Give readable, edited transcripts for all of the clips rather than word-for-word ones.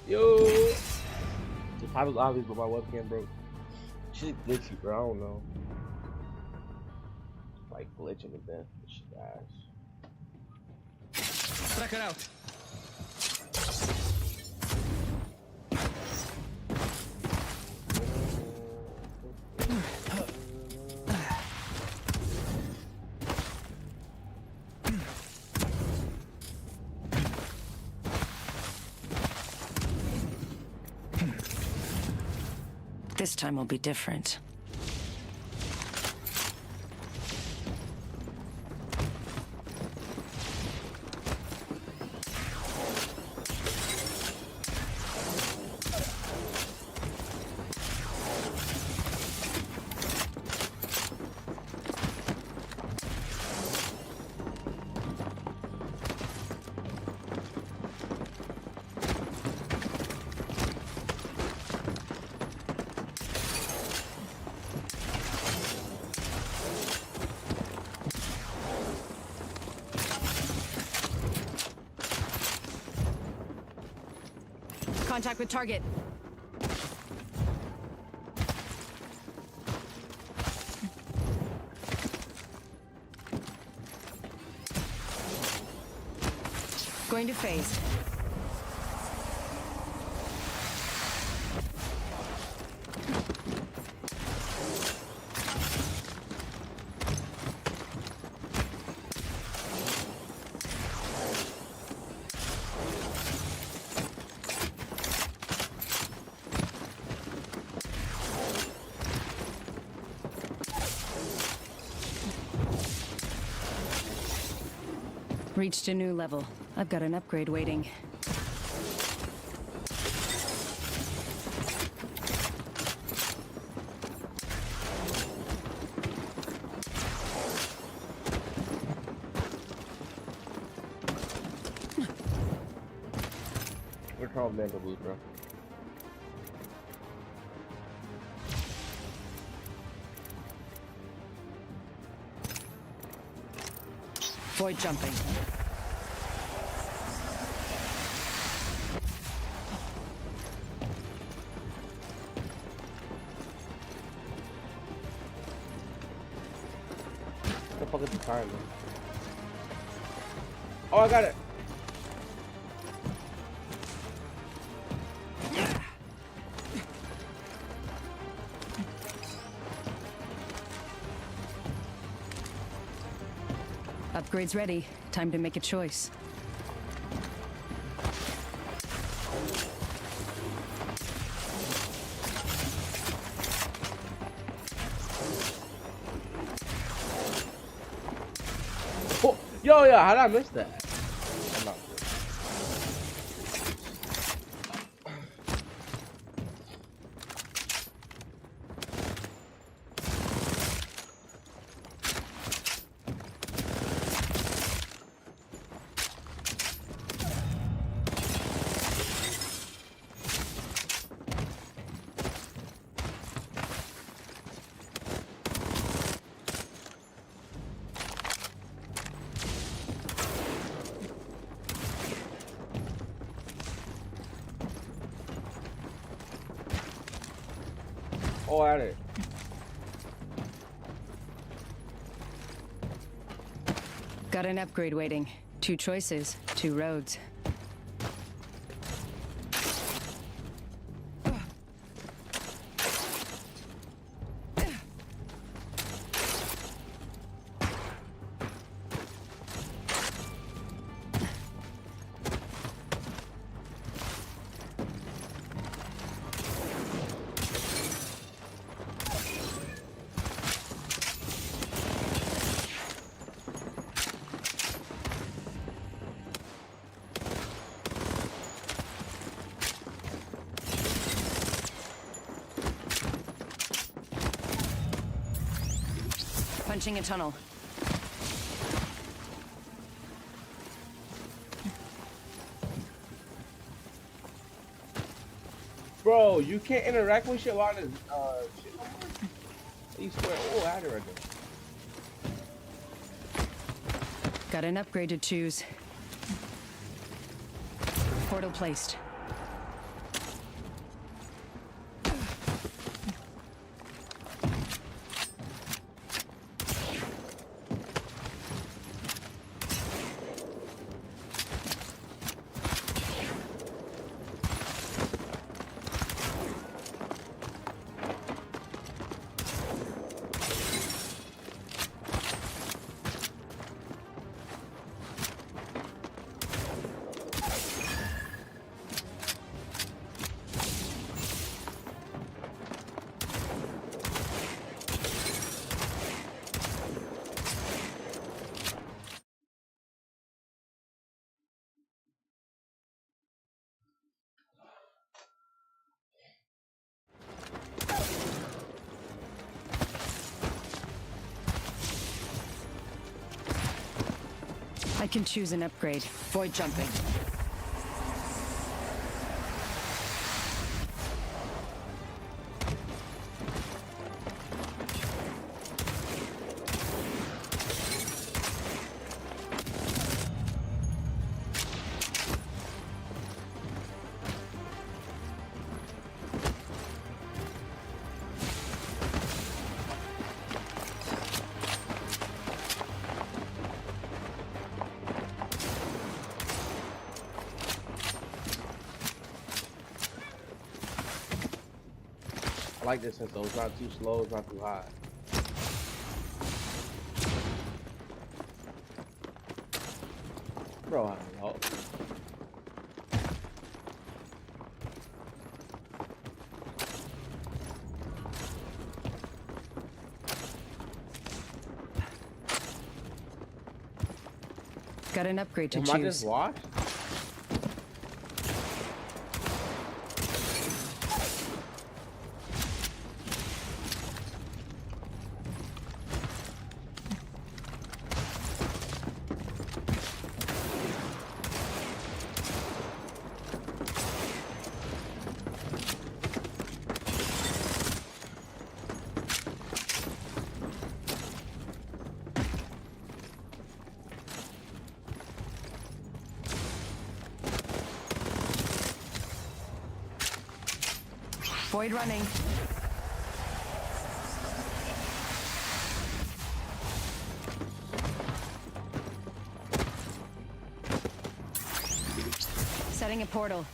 Yo. The pipe was obvious, but my webcam broke. Shit glitchy, bro. I don't know. Like glitching to death. This shit ass. Tracker out. This time will be different. Contact with target. Going to phase. Reached a new level. I've got an upgrade waiting. We're called mental boost, bro. Void jumping. What the fuck is the time, man? Oh, I got it. Upgrade's ready. Time to make a choice. Oh, yo, how did I miss that? I'm not good. Oh, I had it. Got an upgrade waiting. 2 choices, 2 roads. Punching a tunnel. Bro, you can't interact with shit while this shit no more? You swear, oh, I had it right there. Got an upgrade to choose. Portal placed. I can choose an upgrade. Void jumping. I like this sense though. It's not too slow, it's not too high. Bro, I know. Got an upgrade to Am I choose. just washed? Void running. Setting a portal.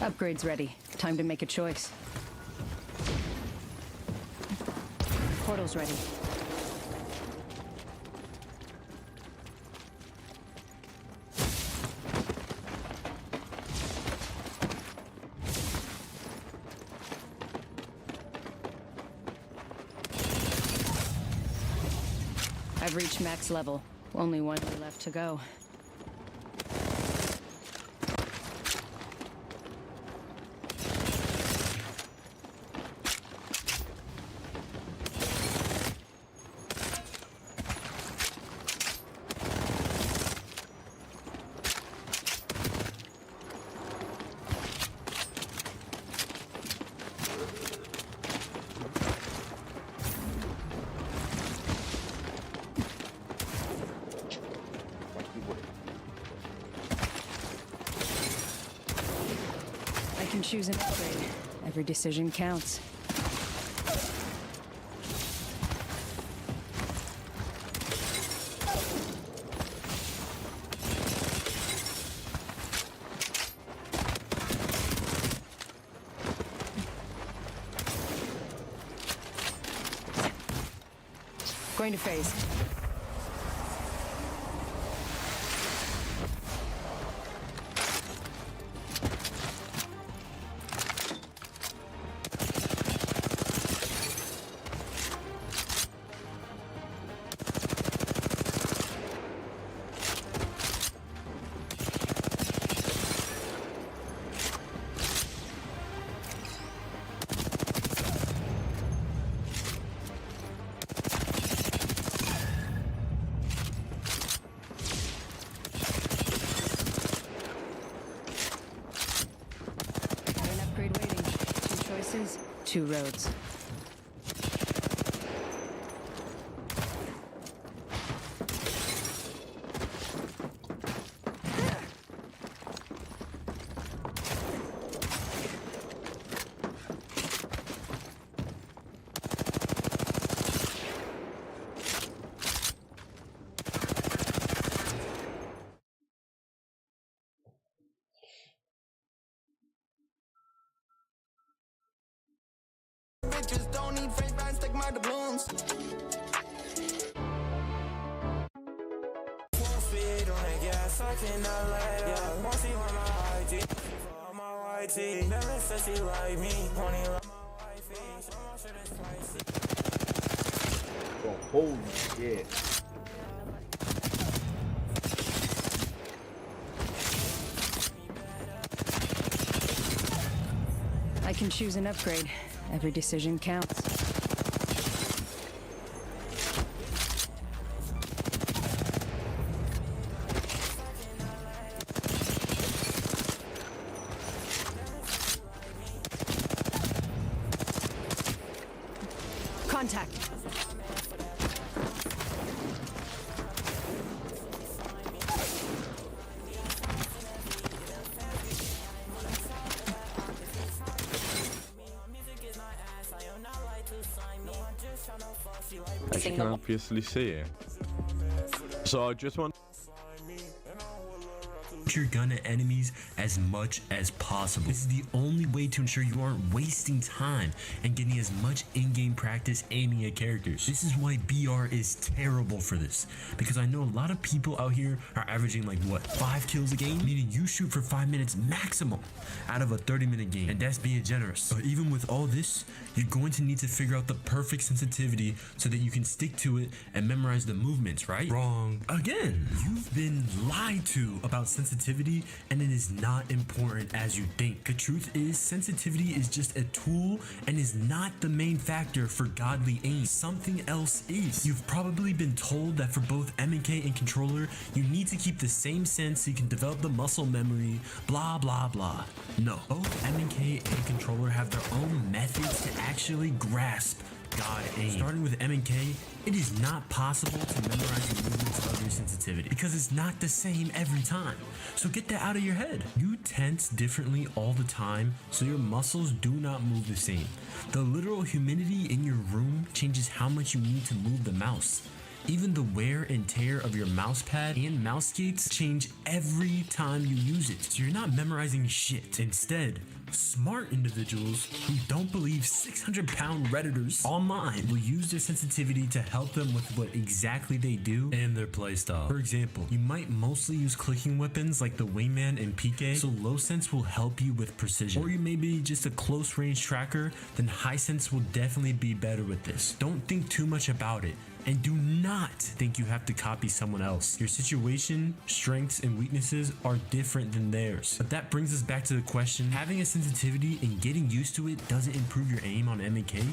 Upgrades ready. Time to make a choice. Portal's ready. I've reached max level. Only one left to go. I can choose an upgrade. Every decision counts. Going to phase. Got an upgrade waiting. Two choices, two roads. Bitches don't need fake bands, take my doubloons. 4 feet on the gas, I cannot let up. Won't see on my IG, for my white tee. Never said she like me, honey like my wifey. So my shit is spicy. Oh, holy shit. I can choose an upgrade. Every decision counts. Contact. As you can obviously see it. So I just want your gun at enemies as much as possible. This is the only way to ensure you aren't wasting time and getting as much in-game practice aiming at characters. This is why BR is terrible for this, because I know a lot of people out here are averaging like what, 5 kills a game, meaning you shoot for 5 minutes maximum out of a 30-minute game, and that's being generous. But even with all this, you're going to need to figure out the perfect sensitivity so that you can stick to it and memorize the movements, right? Wrong. Again, you've been lied to about sensitivity, and it is not important as you think. The truth is, sensitivity is just a tool and is not the main factor for godly aim. Something else is. You've probably been told that for both M&K and controller, you need to keep the same sense so you can develop the muscle memory, blah blah blah. No, both M&K and controller have their own methods to actually grasp God aim. Starting with M&K, it is not possible to memorize the movements of your sensitivity because it's not the same every time. So get that out of your head. You tense differently all the time, so your muscles do not move the same. The literal humidity in your room changes how much you need to move the mouse. Even the wear and tear of your mouse pad and mouse skates change every time you use it. So you're not memorizing shit. Instead, smart individuals who don't believe 600-pound redditors online will use their sensitivity to help them with what exactly they do and their playstyle. For example, you might mostly use clicking weapons like the wingman and PK, so low sense will help you with precision. Or you may be just a close range tracker, then high sense will definitely be better with this. Don't think too much about it. And do not think you have to copy someone else. Your situation, strengths, and weaknesses are different than theirs. But that brings us back to the question, having a sensitivity and getting used to it doesn't improve your aim on M&K?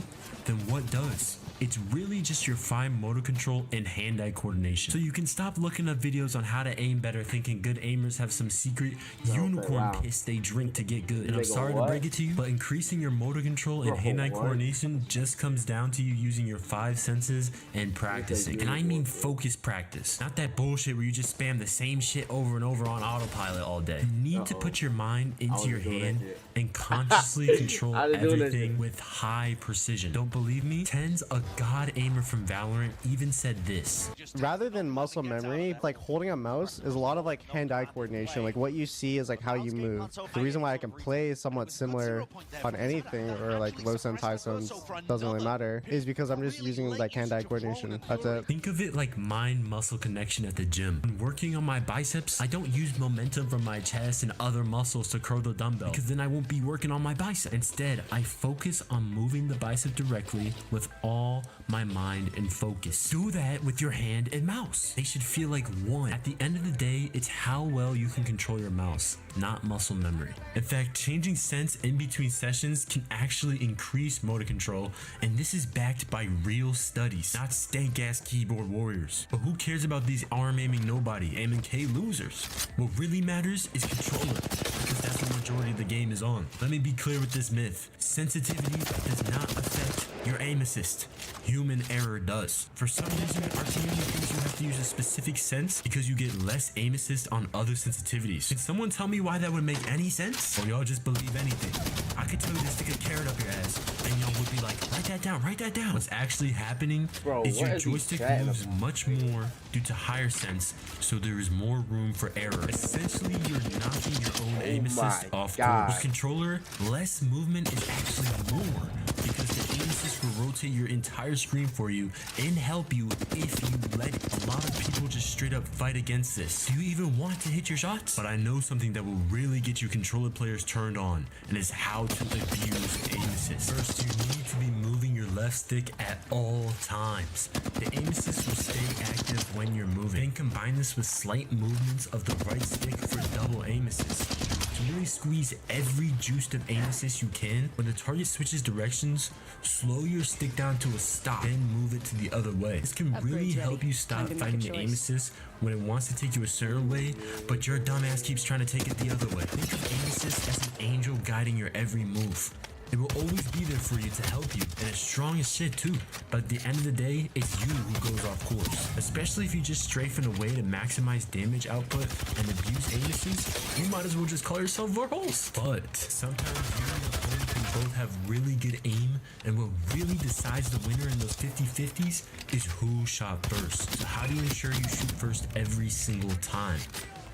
Then what does? It's really just your fine motor control and hand-eye coordination. So you can stop looking up videos on how to aim better thinking good aimers have some secret unicorn piss they drink to get good. And I'm sorry to break it to you, but increasing your motor control and hand-eye coordination just comes down to you using your 5 senses and practicing. And I mean focus practice. Not that bullshit where you just spam the same shit over and over on autopilot all day. You need to put your mind into your hand and consciously control everything with high precision. Don't believe me? Tens a god aimer from Valorant even said this. Rather than muscle memory, like holding a mouse is a lot of like hand-eye coordination. Like what you see is like how you move. The reason why I can play somewhat similar on anything or like low sense, high sense, doesn't really matter, is because I'm just using like hand-eye coordination. That's it. Think of it like mind-muscle connection at the gym. When working on my biceps, I don't use momentum from my chest and other muscles to curl the dumbbell because then I won't be working on my bicep. Instead, I focus on moving the bicep directly with all my mind and focus. Do that with your hand and mouse. They should feel like one. At the end of the day, it's how well you can control your mouse, not muscle memory. In fact, changing sense in between sessions can actually increase motor control, and this is backed by real studies, not stank-ass keyboard warriors. But who cares about these arm-aiming nobody, M&K losers? What really matters is controller, because that's what majority of the game is on. Let me be clear with this myth. Sensitivity does not affect your aim assist. Human error does. For some reason, our community thinks you have to use a specific sense because you get less aim assist on other sensitivities. Can someone tell me why that would make any sense? Or y'all just believe anything? I could tell you to stick a carrot up your ass and y'all would be like, write that down, write that down. What's actually happening is your joystick moves much more due to higher sense, so there is more room for error. Essentially, you're knocking your own aim assist off course. With controller, less movement is actually more, because the aim assist will rotate your entire screen for you and help you if you let it. A lot of people just straight up fight against this. Do you even want to hit your shots? But I know something that will really get you controller players turned on, and is how to abuse aim assist. First, you need to be moving your left stick at all times. The aim assist will stay active when you're moving. Then combine this with slight movements of the right stick for double aim assist. to really squeeze every juice of aim assist you can. When the target switches directions, slow your stick down to a stop, then move it to the other way. This can really Upgrades help ready. you stop Time to make a fighting the aim choice. assist when it wants to take you a certain way, but your dumbass keeps trying to take it the other way. Think of aim assist as an angel guiding your every move. It will always be there for you to help you, and it's strong as shit too. But at the end of the day, it's you who goes off course. Especially if you just strafe in a way to maximize damage output and abuse aim assist, you might as well just call yourself Varhols. But sometimes you and your opponent can both have really good aim, and what really decides the winner in those 50-50s is who shot first. So how do you ensure you shoot first every single time?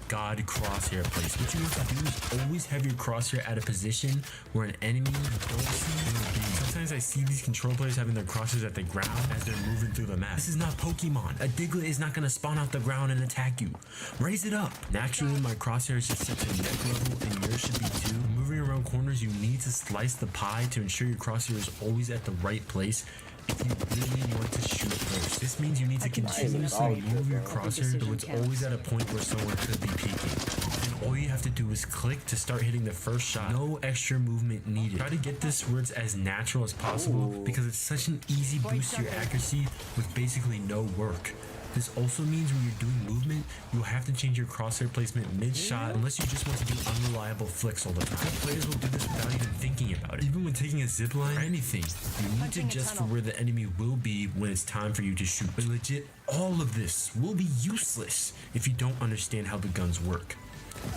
God crosshair place. What you have to do is always have your crosshair at a position where an enemy you don't see will be. Sometimes I see these control players having their crosshairs at the ground as they're moving through the map. This is not Pokemon. A Diglett is not going to spawn off the ground and attack you. Raise it up. Naturally, my crosshair is just set to neck level and yours should be too. Moving around corners, you need to slice the pie to ensure your crosshair is always at the right place if you really want to shoot first. This means you need to continuously move your crosshair so it's always at a point where someone could be peeking. And all you have to do is click to start hitting the first shot. No extra movement needed. Try to get this where it's as natural as possible because it's such an easy boost to your accuracy with basically no work. This also means when you're doing movement, you'll have to change your crosshair placement mid-shot unless you just want to do unreliable flicks all the time. Good players will do this without even thinking about it. Even when taking a zip line or anything, you need to adjust for where the enemy will be when it's time for you to shoot. But legit, all of this will be useless if you don't understand how the guns work.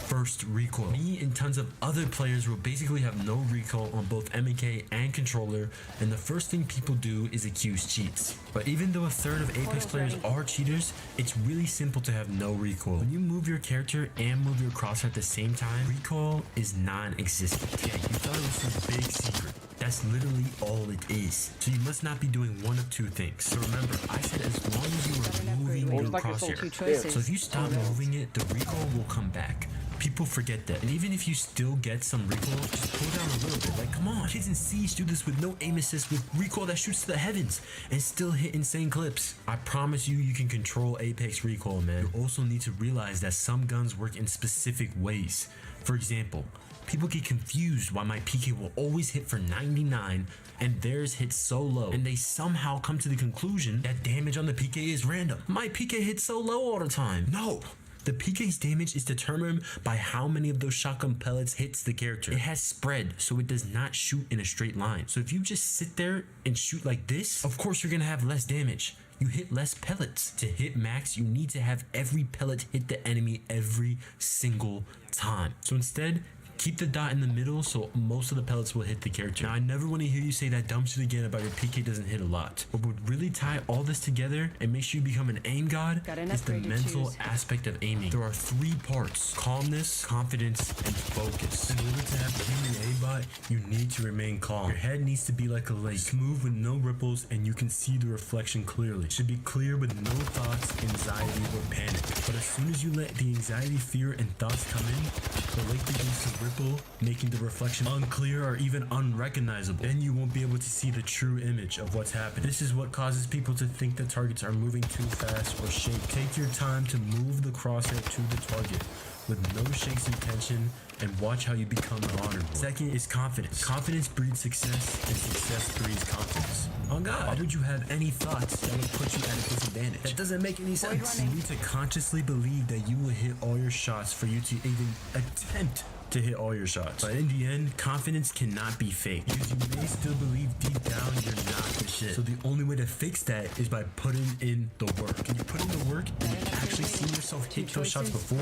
First, recoil. Me and tons of other players will basically have no recoil on both MK and controller, and the first thing people do is accuse cheats. But even though a third of Apex players are cheaters, it's really simple to have no recoil. When you move your character and move your crosshair at the same time, recoil is non-existent. Yeah, you thought it was some big secret. That's literally all it is. So you must not be doing one of two things. So remember, I said as long as you are moving your crosshair. So if you stop moving it, the recoil will come back. People forget that. And even if you still get some recoil, just pull down a little bit. Like, come on. Kids in Siege do this with no aim assist with recoil that shoots to the heavens and still hit insane clips. I promise you, you can control Apex recoil, man. You also need to realize that some guns work in specific ways. For example, people get confused why my PK will always hit for 99 and theirs hits so low, and they somehow come to the conclusion that damage on the PK is random. My PK hits so low all the time. No. The PK's damage is determined by how many of those shotgun pellets hits the character. It has spread, so it does not shoot in a straight line. So if you just sit there and shoot like this, of course you're gonna have less damage. You hit less pellets. To hit max, you need to have every pellet hit the enemy every single time. So instead, keep the dot in the middle so most of the pellets will hit the character. Now, I never want to hear you say that dumb shit again about your PK doesn't hit a lot. What would really tie all this together and make sure you become an aim god is the mental aspect of aiming. There are three parts: calmness, confidence, and focus. In order to have a human aimbot, you need to remain calm. Your head needs to be like a lake, smooth with no ripples, and you can see the reflection clearly. It should be clear with no thoughts, anxiety, or panic. But as soon as you let the anxiety, fear, and thoughts come in, the lake begins to ripple, making the reflection unclear or even unrecognizable. Then you won't be able to see the true image of what's happening. This is what causes people to think that targets are moving too fast or shake. Take your time to move the crosshair to the target with no shakes and tension, and watch how you become modern. Second is confidence. Confidence breeds success, and success breeds confidence. Oh God, why would you have any thoughts that would put you at a disadvantage? That doesn't make any sense. You need to consciously believe that you will hit all your shots for you to even attempt to hit all your shots. But in the end, confidence cannot be fake, because you may still believe deep down you're not the shit. So the only way to fix that is by putting in the work. When you put in the work and you've actually seen yourself hit those shots before,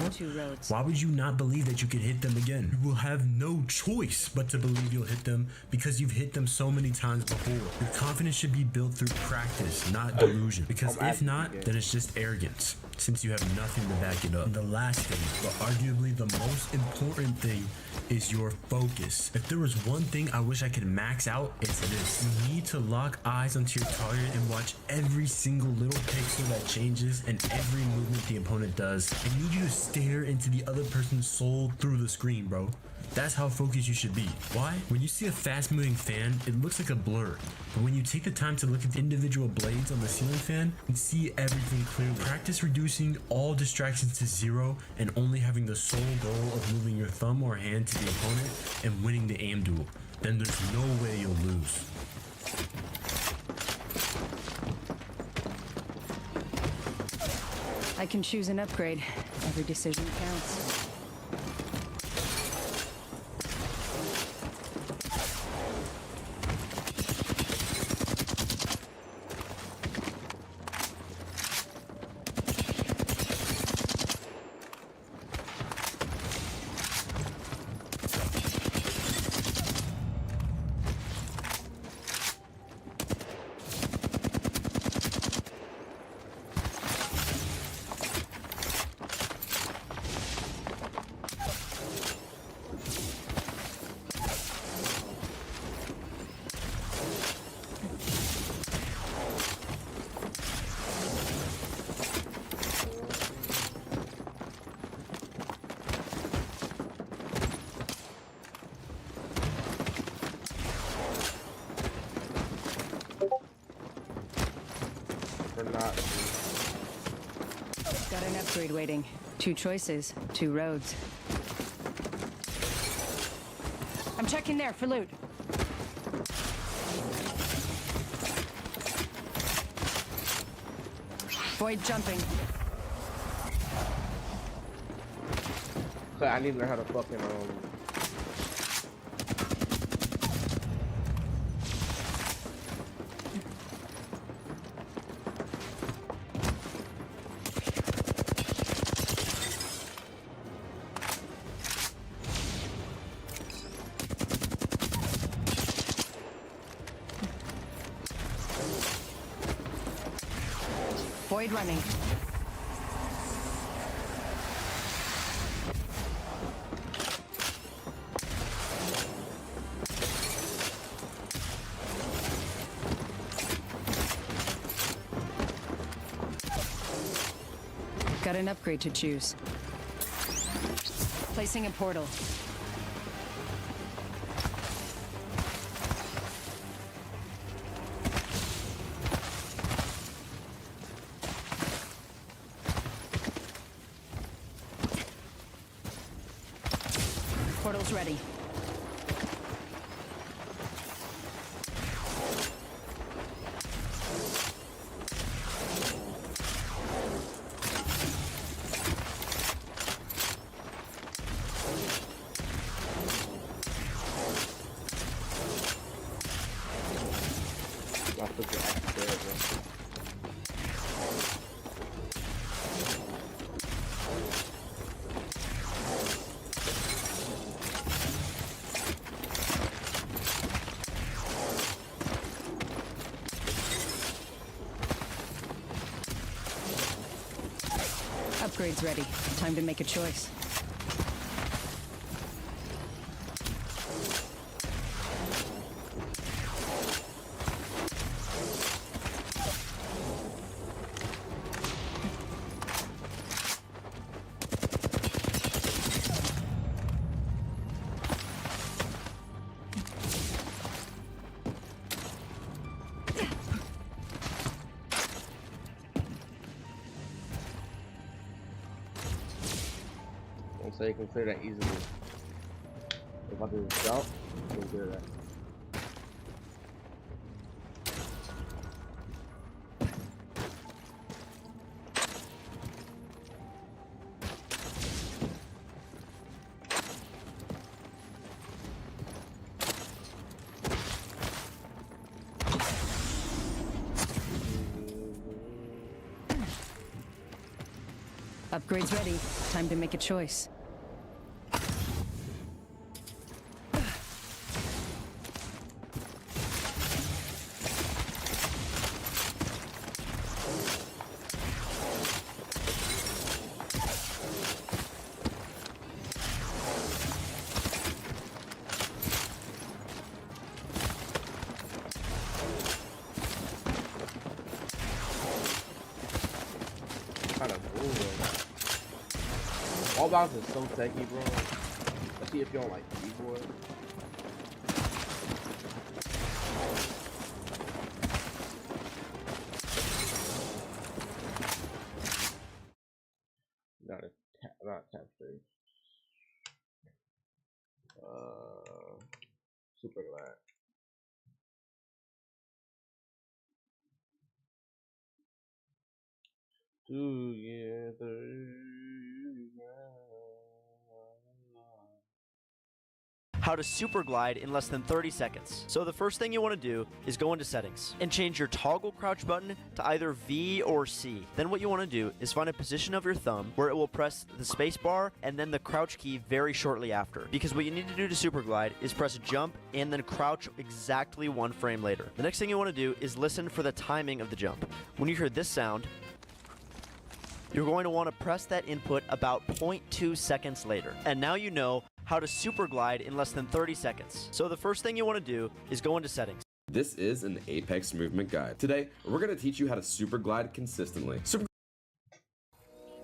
why would you not believe that you could hit them again? You will have no choice but to believe you'll hit them because you've hit them so many times before. Your confidence should be built through practice, not delusion. Because if not, then it's just arrogance, since you have nothing to back it up. And the last thing, but arguably the most important thing, is your focus. If there was one thing I wish I could max out, it's this. You need to lock eyes onto your target and watch every single little pixel that changes and every movement the opponent does. I need you to stare into the other person's soul through the screen, bro. That's how focused you should be. Why? When you see a fast-moving fan, it looks like a blur. But when you take the time to look at the individual blades on the ceiling fan, you can see everything clearly. Practice reducing all distractions to zero and only having the sole goal of moving your thumb more hand to the opponent and winning the aim duel, then there's no way you'll lose. I can choose an upgrade. Every decision counts. Or not. Got an upgrade waiting. 2 choices, 2 roads. I'm checking there for loot. Void jumping. So I need to learn how to fucking Void running. Got an upgrade to choose. Placing a portal. Portal's ready. I'll put the axe there, bro. Upgrade's ready. Time to make a choice. So you can clear that easily. If I do this jump, you can clear that. Upgrade's ready. Time to make a choice. Kind of cool. All bounce is so techy, bro. Especially if you're on like keyboard. Not tap straight. Super glad. Together. How to super glide in less than 30 seconds. So the first thing you want to do is go into settings and change your toggle crouch button to either V or C. Then what you want to do is find a position of your thumb where it will press the space bar and then the crouch key very shortly after. Because what you need to do to super glide is press jump and then crouch exactly 1 frame later. The next thing you want to do is listen for the timing of the jump. When you hear this sound, you're going to want to press that input about 0.2 seconds later. And now you know how to super glide in less than 30 seconds. So the first thing you want to do is go into settings. This is an Apex movement guide. Today, we're going to teach you how to super glide consistently.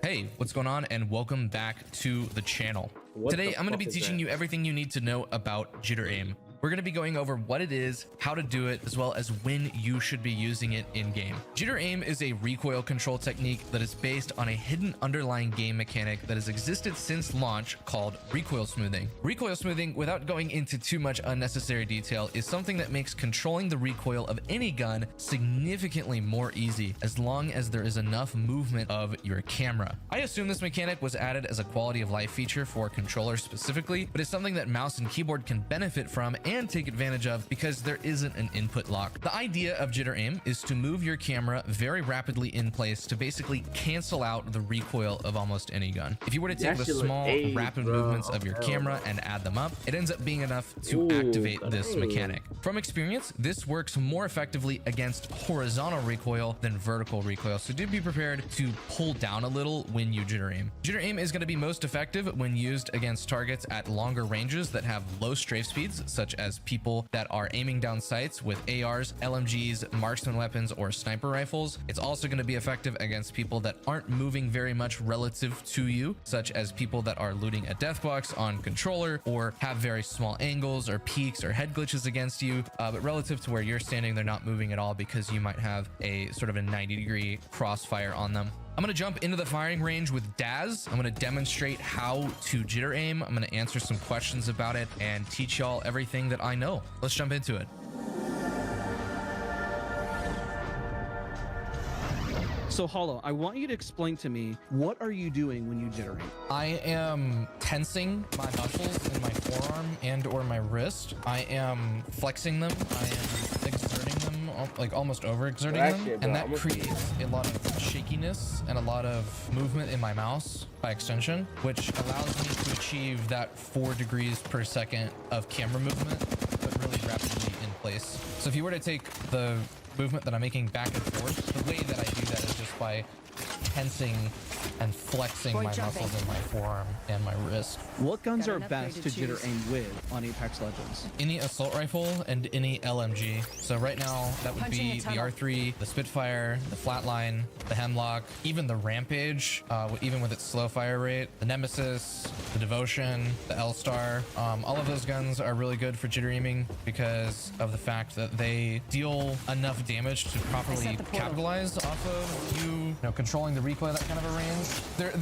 Hey, what's going on, and welcome back to the channel. Today, I'm going to be teaching you everything you need to know about jitter aim. We're going to be going over what it is, how to do it, as well as when you should be using it in game. Jitter aim is a recoil control technique that is based on a hidden underlying game mechanic that has existed since launch called recoil smoothing. Recoil smoothing, without going into too much unnecessary detail, is something that makes controlling the recoil of any gun significantly more easy as long as there is enough movement of your camera. I assume this mechanic was added as a quality of life feature for controllers specifically, but it's something that mouse and keyboard can benefit from and take advantage of because there isn't an input lock. The idea of jitter aim is to move your camera very rapidly in place to basically cancel out the recoil of almost any gun. If you were to take the small rapid movements of your camera and add them up, it ends up being enough to activate this mechanic. From experience, this works more effectively against horizontal recoil than vertical recoil, so do be prepared to pull down a little when you jitter aim. Jitter aim is going to be most effective when used against targets at longer ranges that have low strafe speeds, such as people that are aiming down sights with ARs, LMGs, marksman weapons, or sniper rifles. It's also going to be effective against people that aren't moving very much relative to you, such as people that are looting a death box on controller or have very small angles or peaks or head glitches against you, but relative to where you're standing, they're not moving at all because you might have a sort of a 90-degree crossfire on them. I'm going to jump into the firing range with Daz. I'm going to demonstrate how to jitter aim. I'm going to answer some questions about it and teach y'all everything that I know. Let's jump into it. So Hollow, I want you to explain to me, what are you doing when you jitter aim? I am tensing my muscles in my forearm and or my wrist. I am flexing them. I am exerting them, like almost overexerting them. And that creates a lot of shakiness and a lot of movement in my mouse by extension, which allows me to achieve that 4 degrees per second of camera movement, but really rapidly in place. So if you were to take the movement that I'm making back and forth, the way that I do that is just by tensing and flexing my muscles in my forearm and my wrist. What guns are best to jitter aim with on Apex Legends? Any assault rifle and any LMG. So right now that would be the R3, the Spitfire, the Flatline, the Hemlock, even the Rampage, even with its slow fire rate, the Nemesis, the Devotion, the L-Star. All of those guns are really good for jitter aiming because of the fact that they deal enough damage to properly capitalize off of you know, controlling the recoil, that kind of a range.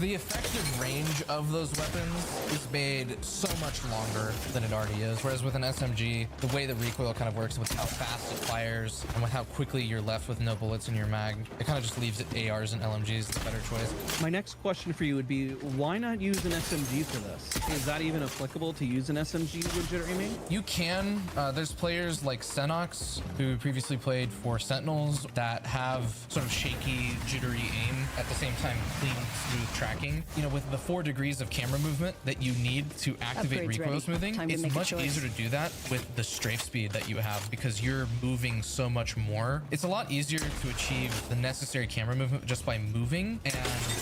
The effective range of those weapons is made so much longer than it already is. Whereas with an SMG, the way the recoil kind of works with how fast it fires and with how quickly you're left with no bullets in your mag, it kind of just leaves it ARs and LMGs the better choice. My next question for you would be, why not use an SMG for this? Is that even applicable to use an SMG with jitter aiming? You can. There's players like Senox who previously played for Sentinels that have sort of shaky, jittery aim at the same time clean, smooth tracking. You know, with the 4 degrees of camera movement that you need to activate recoil smoothing, it's much easier to do that with the strafe speed that you have because you're moving so much more. It's a lot easier to achieve the necessary camera movement just by moving and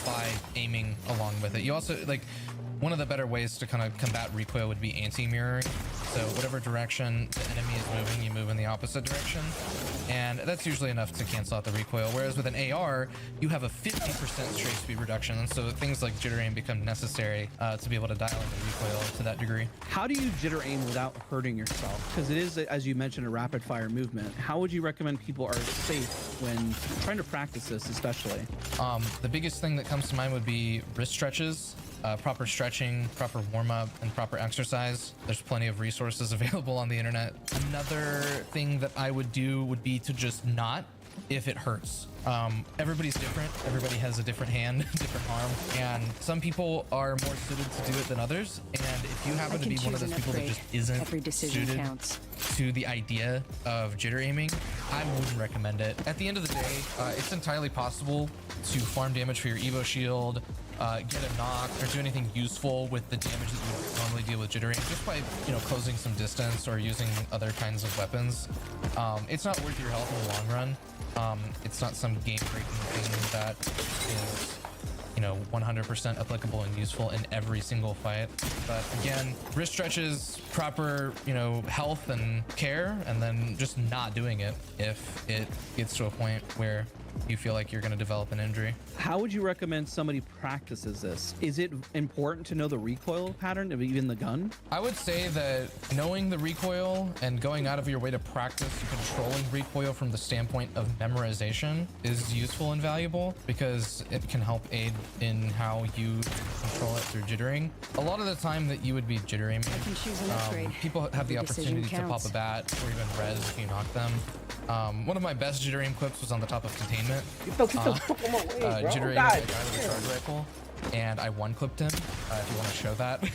by aiming along with it. You also, like, one of the better ways to kind of combat recoil would be anti-mirroring. So whatever direction the enemy is moving, you move in the opposite direction. And that's usually enough to cancel out the recoil. Whereas with an AR, you have a 50% strafe speed reduction. And so things like jitter aim become necessary to be able to dial in the recoil to that degree. How do you jitter aim without hurting yourself? Because it is, as you mentioned, a rapid fire movement. How would you recommend people are safe when trying to practice this, especially? The biggest thing that comes to mind would be wrist stretches. proper stretching, proper warm-up, and proper exercise. There's plenty of resources available on the internet. Another thing that I would do would be to just not if it hurts. Everybody's different. Everybody has a different hand, different arm, and some people are more suited to do it than others. And if you happen to be one of those people that just isn't suited to the idea of jitter aiming, I wouldn't recommend it. At the end of the day, it's entirely possible to farm damage for your Evo shield, get a knock, or do anything useful with the damage that you would normally deal with jittering just by, you know, closing some distance or using other kinds of weapons. It's not worth your health in the long run. It's not some game-breaking thing that is, you know, 100% applicable and useful in every single fight. But again, wrist stretches, proper, you know, health and care, and then just not doing it if it gets to a point where you feel like you're going to develop an injury. How would you recommend somebody practices this? Is it important to know the recoil pattern of even the gun? I would say that knowing the recoil and going out of your way to practice controlling recoil from the standpoint of memorization is useful and valuable, because it can help aid in how you control it through jittering. A lot of the time that you would be jittering, people have the opportunity to pop a bat or even res if you knock them. One of my best jittering clips was on the top of containment. Jittering a guy with a charge rifle, and I one-clipped him, if you want to show that.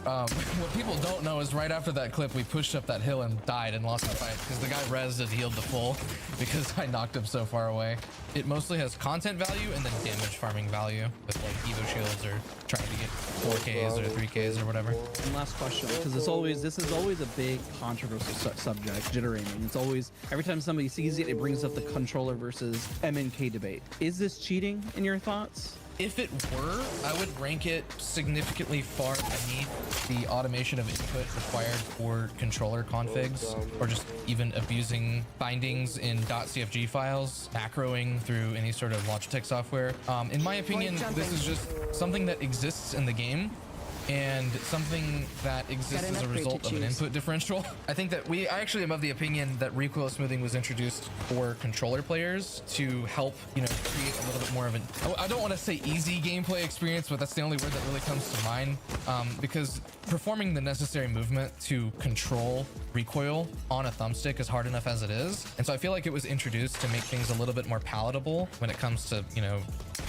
What people don't know is right after that clip, we pushed up that hill and died and lost the fight because the guy rezzed and healed to full because I knocked him so far away. It mostly has content value and then damage farming value with like Evo shields or trying to get 4Ks or 3Ks or whatever. And last question, because this is always a big controversial subject, jitter aiming. It's always, every time somebody sees it, it brings up the controller versus MNK debate. Is this cheating in your thoughts? If it were, I would rank it significantly far beneath the automation of input required for controller configs, or just even abusing bindings in .cfg files, macroing through any sort of Logitech software. In my opinion, this is just something that exists in the game, and something that exists as a result of an input differential. I think that I actually am of the opinion that recoil smoothing was introduced for controller players to help, you know, create a little bit more of an, I don't want to say easy gameplay experience, but that's the only word that really comes to mind, because performing the necessary movement to control recoil on a thumbstick is hard enough as it is. And so I feel like it was introduced to make things a little bit more palatable when it comes to, you know,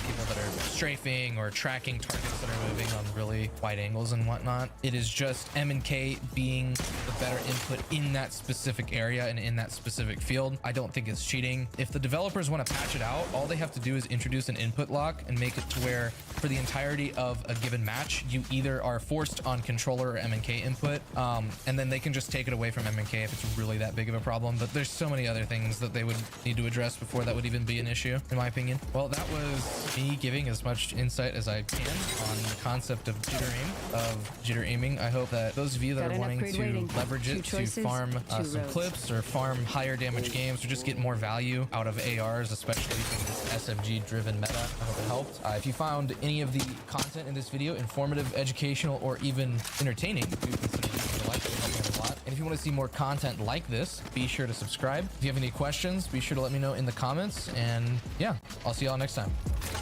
people that are strafing or tracking targets that are moving on really wide angles and whatnot. It is just M&K being the better input in that specific area and in that specific field. I don't think it's cheating. If the developers want to patch it out, all they have to do is introduce an input lock and make it to where for the entirety of a given match, you either are forced on controller or M&K input, and then they can just take it away from M&K if it's really that big of a problem. But there's so many other things that they would need to address before that would even be an issue, in my opinion. Well, that was me giving as much insight as I can on the concept of jitter aiming. I hope that those of you that are wanting to leverage it to farm some clips or farm higher damage games or just get more value out of ARs, especially from this SMG driven meta, I hope it helped. If you found any of the content in this video informative, educational, or even entertaining, do consider leaving a like. It would help me out a lot. And if you want to see more content like this, be sure to subscribe. If you have any questions, be sure to let me know in the comments. And yeah, I'll see y'all next time.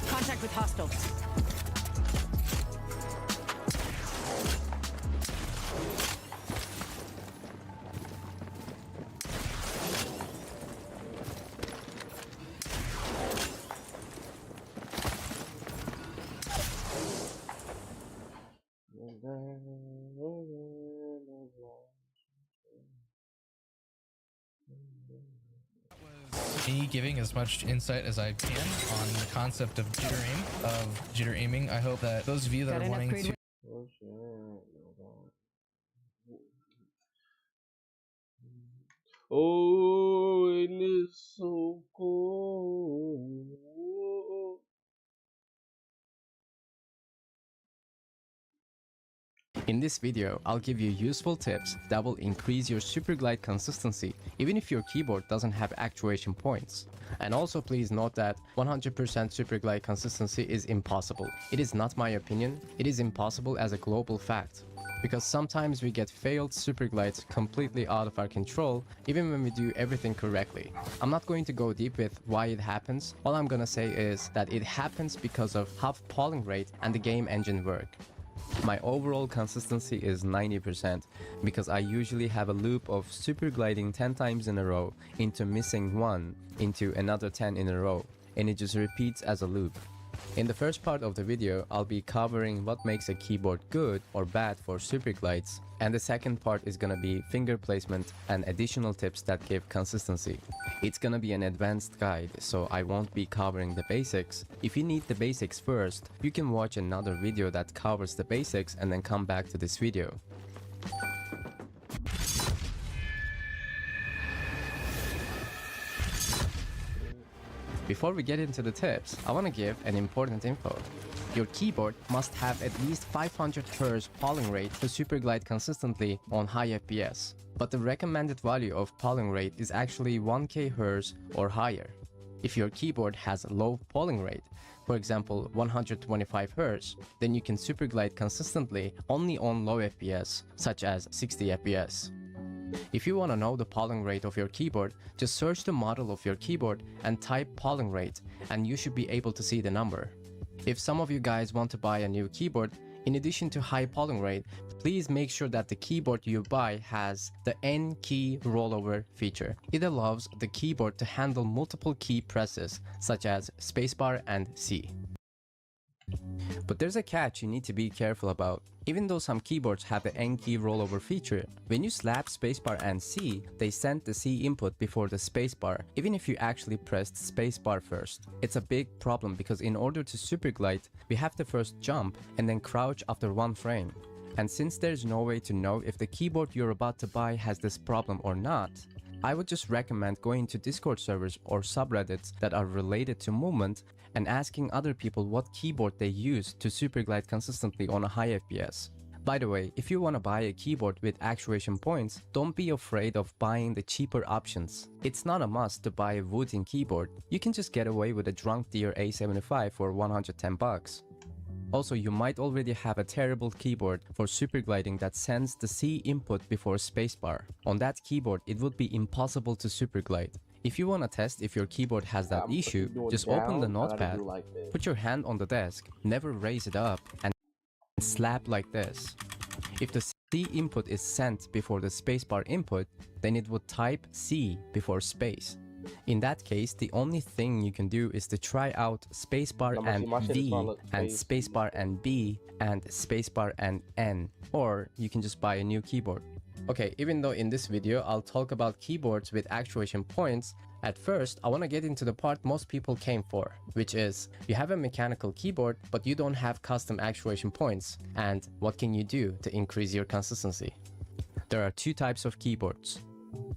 Contact with hostiles. Me giving as much insight as I can on the concept of jitter aiming. I hope that those of you that are wanting to oh, it is so cold. In this video, I'll give you useful tips that will increase your super glide consistency, even if your keyboard doesn't have actuation points. And also please note that 100% super glide consistency is impossible. It is not my opinion, it is impossible as a global fact. Because sometimes we get failed super glides completely out of our control, even when we do everything correctly. I'm not going to go deep with why it happens. All I'm gonna say is that it happens because of how polling rate and the game engine work. My overall consistency is 90% because I usually have a loop of super gliding 10 times in a row into missing 1 into another 10 in a row, and it just repeats as a loop. In the first part of the video, I'll be covering what makes a keyboard good or bad for super glides, and the second part is gonna be finger placement and additional tips that give consistency. It's gonna be an advanced guide, so I won't be covering the basics. If you need the basics first, you can watch another video that covers the basics and then come back to this video. Before we get into the tips, I want to give an important info. Your keyboard must have at least 500 Hz polling rate to super glide consistently on high FPS. But the recommended value of polling rate is actually 1K Hz or higher. If your keyboard has a low polling rate, for example 125 Hz, then you can super glide consistently only on low FPS, such as 60 FPS. If you want to know the polling rate of your keyboard, just search the model of your keyboard and type polling rate, and you should be able to see the number. If some of you guys want to buy a new keyboard, in addition to high polling rate, please make sure that the keyboard you buy has the N key rollover feature. It allows the keyboard to handle multiple key presses, such as spacebar and C. But there's a catch you need to be careful about. Even though some keyboards have the N key rollover feature, when you slap spacebar and C, they send the C input before the spacebar, even if you actually pressed spacebar first. It's a big problem because in order to super glide, we have to first jump and then crouch after 1 frame. And since there's no way to know if the keyboard you're about to buy has this problem or not, I would just recommend going to Discord servers or subreddits that are related to movement and asking other people what keyboard they use to super glide consistently on a high FPS. By the way, if you want to buy a keyboard with actuation points, don't be afraid of buying the cheaper options. It's not a must to buy a Wooting keyboard. You can just get away with a Drunk Deer A75 for 110 bucks. Also, you might already have a terrible keyboard for super gliding that sends the C input before spacebar. On that keyboard, it would be impossible to super glide. If you want to test if your keyboard has that issue, just open the notepad, put your hand on the desk, never raise it up, and slap like this. If the C input is sent before the spacebar input, then it would type C before space. In that case, the only thing you can do is to try out spacebar and V, and spacebar and B, and spacebar and N, or you can just buy a new keyboard. Okay, even though in this video I'll talk about keyboards with actuation points, at first I want to get into the part most people came for, which is you have a mechanical keyboard but you don't have custom actuation points, and what can you do to increase your consistency? There are 2 types of keyboards.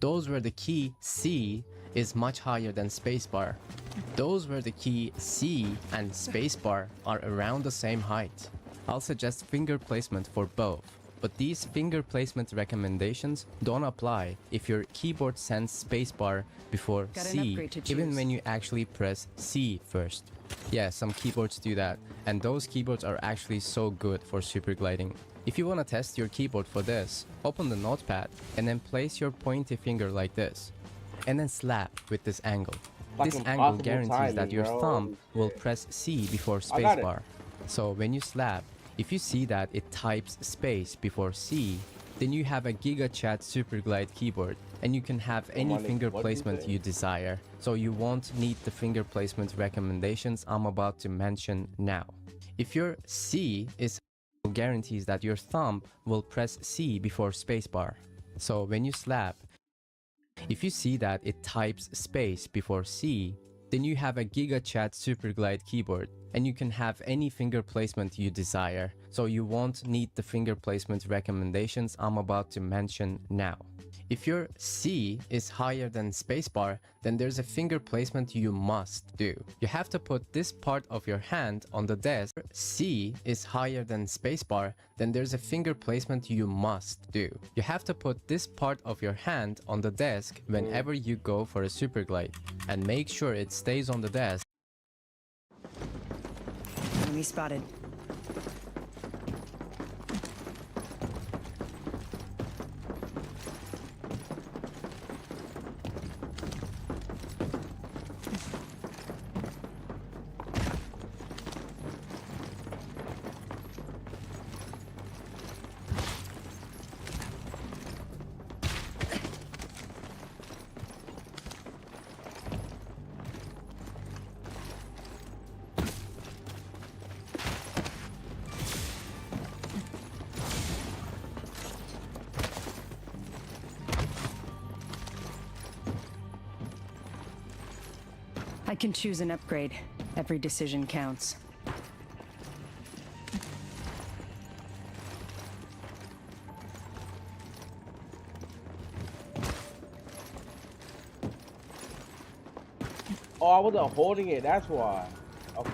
Those where the key C is much higher than spacebar. Those where the key C and spacebar are around the same height. I'll suggest finger placement for both. But these finger placement recommendations don't apply if your keyboard sends spacebar before C, even when you actually press C first. Yeah, some keyboards do that, and those keyboards are actually so good for super gliding. If you want to test your keyboard for this, open the notepad and then place your pointy finger like this, and then slap with this angle. This angle guarantees that your thumb will press C before spacebar. So when you slap, if you see that it types space before C, then you have a GigaChat Super Glide keyboard, and you can have any finger placement you desire, so you won't need the finger placement recommendations I'm about to mention now. If your C is guarantees that your thumb will press C before spacebar. So when you slap, if you see that it types space before C, then you have a GigaChat Super Glide keyboard, and you can have any finger placement you desire, so you won't need the finger placement recommendations I'm about to mention now. If your C is higher than spacebar, then there's a finger placement you must do. You have to put this part of your hand on the desk. C is higher than spacebar, then there's a finger placement you must do. You have to put this part of your hand on the desk whenever you go for a super glide, and make sure it stays on the desk. Enemy spotted. I can choose an upgrade. Every decision counts. Oh, I wasn't holding it. That's why. Okay.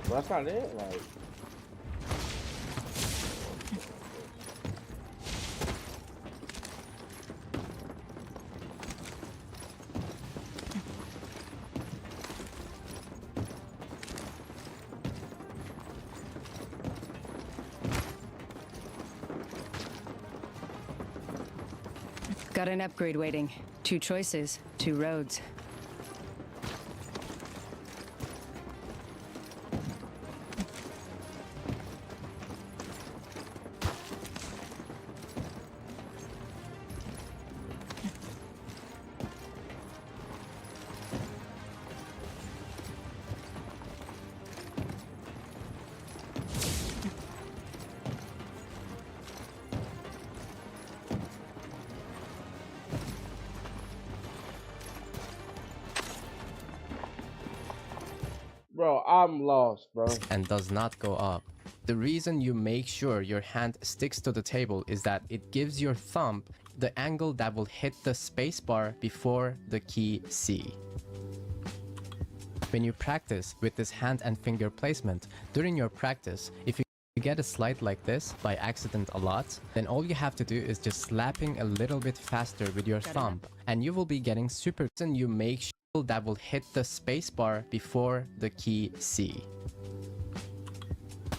Well, that's not it. Like. Got an upgrade waiting. 2 choices, 2 roads. Bro, I'm lost, bro. And does not go up. The reason you make sure your hand sticks to the table is that it gives your thumb the angle that will hit the spacebar before the key C. When you practice with this hand and finger placement, during your practice, if you get a slide like this by accident a lot, then all you have to do is just slapping a little bit faster with your thumb, and you will be getting super. And you make sure that will hit the spacebar before the key C.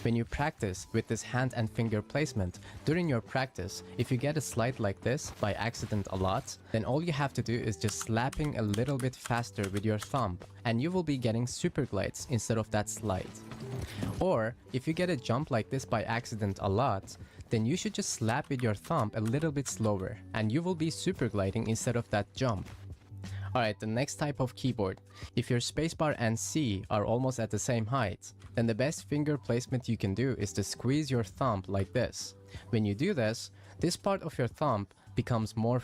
When you practice with this hand and finger placement, during your practice, if you get a slide like this by accident a lot, then all you have to do is just slapping a little bit faster with your thumb, and you will be getting super glides instead of that slide. Or, if you get a jump like this by accident a lot, then you should just slap with your thumb a little bit slower, and you will be super gliding instead of that jump. Alright, the next type of keyboard. If your spacebar and C are almost at the same height, then the best finger placement you can do is to squeeze your thumb like this. When you do this, this part of your thumb becomes more.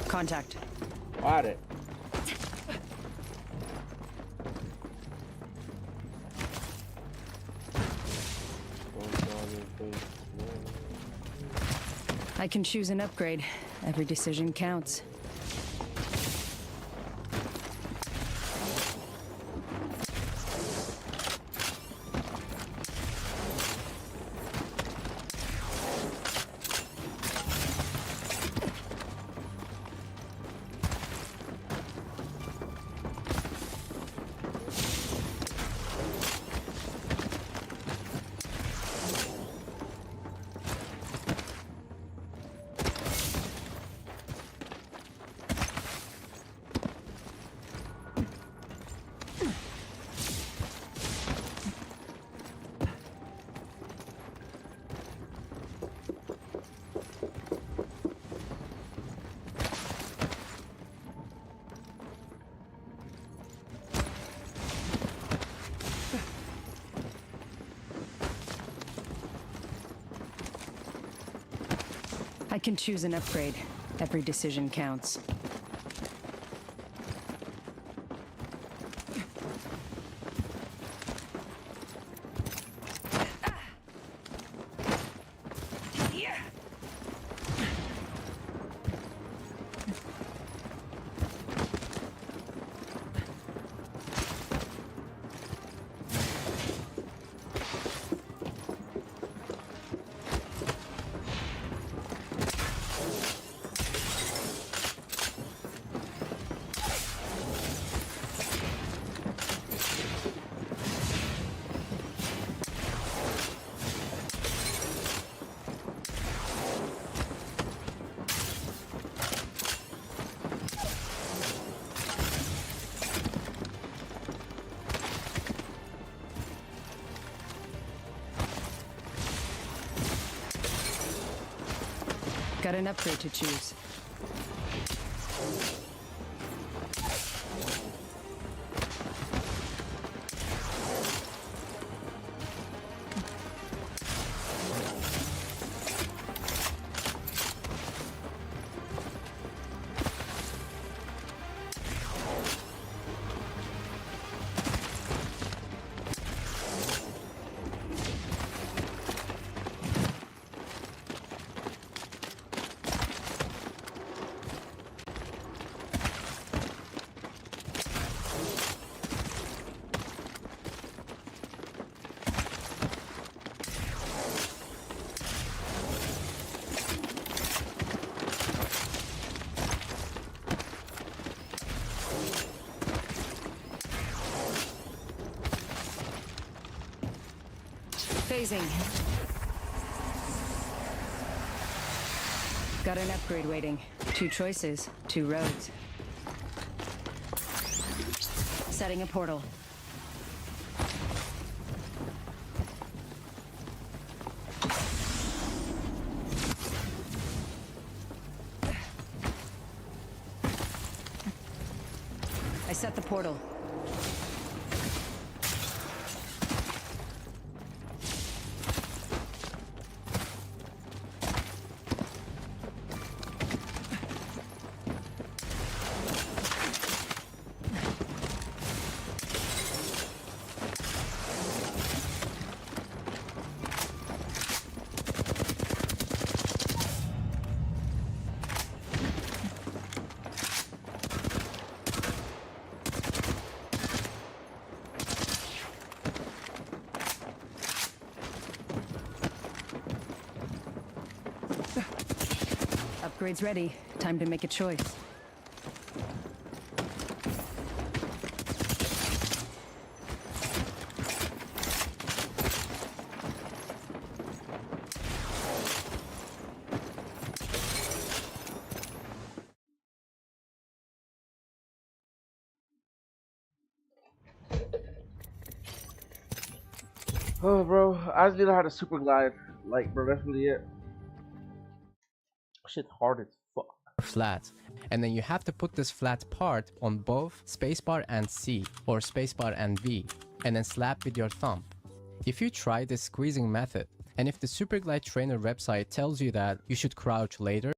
Contact. Got it. I can choose an upgrade. Every decision counts. I can choose an upgrade. Every decision counts. Got an upgrade to choose. Phasing. Got an upgrade waiting. 2 choices, 2 roads. Setting a portal. I set the portal. Upgrades ready. Time to make a choice. Oh, bro, I just need to know how to super glide. Like, bro, that's really it. Shit's hard as fuck. Flat, and then you have to put this flat part on both spacebar and C or spacebar and V, and then slap with your thumb. If you try this squeezing method, and if the Superglide Trainer website tells you that you should crouch later,